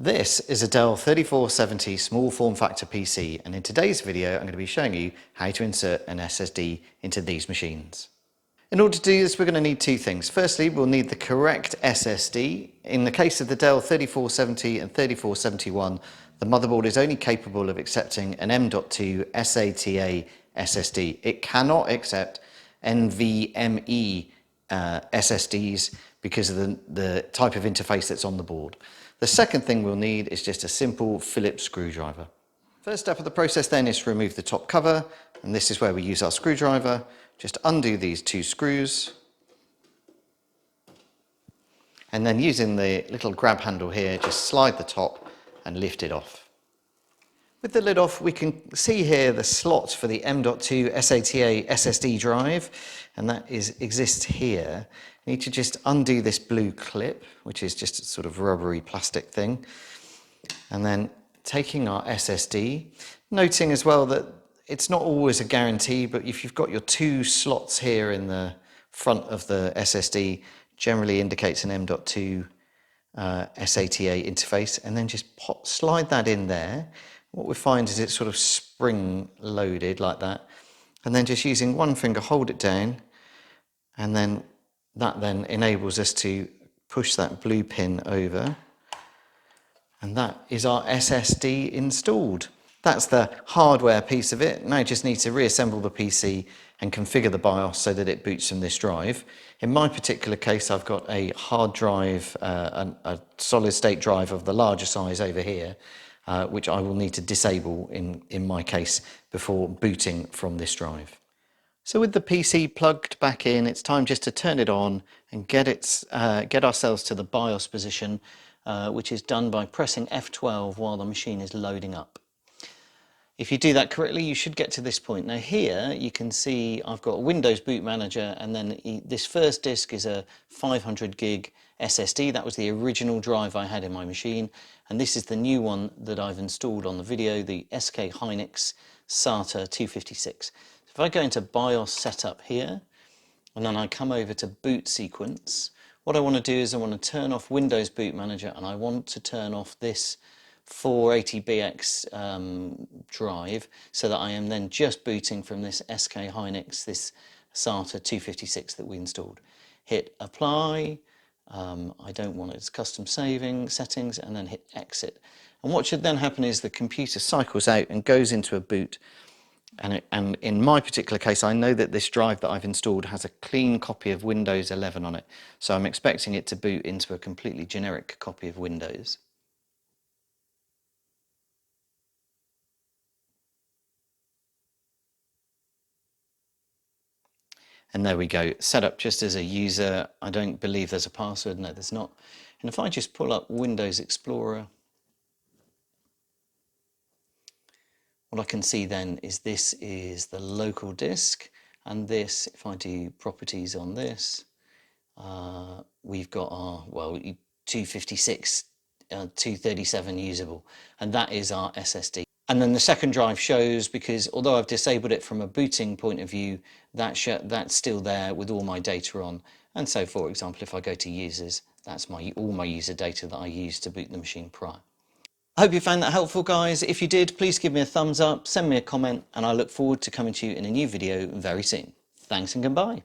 This is a Dell 3470 small form factor PC, and in today's video I'm going to be showing you how to insert an SSD into these machines. In order to do this, we're going to need two things. Firstly, we'll need the correct SSD. In the case of the Dell 3470 and 3471, the motherboard is only capable of accepting an M.2 SATA SSD. It cannot accept NVMe SSDs because of the type of interface that's on the board. The second thing we'll need is just a simple Phillips screwdriver. First step of the process then is to remove the top cover, and this is where we use our screwdriver. Just undo these two screws, and then using the little grab handle here, just slide the top and lift it off. With the lid off, we can see here the slot for the M.2 SATA SSD drive, and that exists here. You need to just undo this blue clip, which is just a sort of rubbery plastic thing, and then taking our SSD, noting as well that it's not always a guarantee, but if you've got your two slots here in the front of the SSD, generally indicates an M.2 SATA interface, and then just slide that in there. What we find is it's sort of spring loaded like that, and then just using one finger hold it down, and then that then enables us to push that blue pin over, and that is our SSD installed. That's the hardware piece of it. Now you just need to reassemble the PC and configure the BIOS so that it boots from this drive. In my particular case, I've got a hard drive, a solid state drive of the larger size over here, which I will need to disable in my case before booting from this drive. So with the PC plugged back in, it's time just to turn it on and get ourselves to the BIOS position, which is done by pressing F12 while the machine is loading up. If you do that correctly, you should get to this point. Now here you can see I've got a Windows Boot Manager, and then this first disk is a 500 gig SSD. That was the original drive I had in my machine, and this is the new one that I've installed on the video, the SK Hynix SATA 256. If I go into BIOS setup here, and then I come over to boot sequence, what I want to do is I want to turn off Windows Boot Manager, and I want to turn off this 480BX drive, so that I am then just booting from this SK Hynix, this SATA 256 that we installed. Hit apply, I don't want its custom saving settings, and then hit exit. And what should then happen is the computer cycles out and goes into a boot. And in my particular case, I know that this drive that I've installed has a clean copy of Windows 11 on it, so I'm expecting it to boot into a completely generic copy of Windows. And there we go, set up just as a user. I don't believe there's a password, no there's not. And if I just pull up Windows Explorer, what I can see then is this is the local disk, and this, if I do properties on this, we've got our, well, 256, 237 usable, and that is our SSD. And then the second drive shows, because although I've disabled it from a booting point of view, that's still there with all my data on. And so, for example, if I go to users, that's all my user data that I used to boot the machine prior. I hope you found that helpful, guys. If you did, please give me a thumbs up, send me a comment, and I look forward to coming to you in a new video very soon. Thanks and goodbye.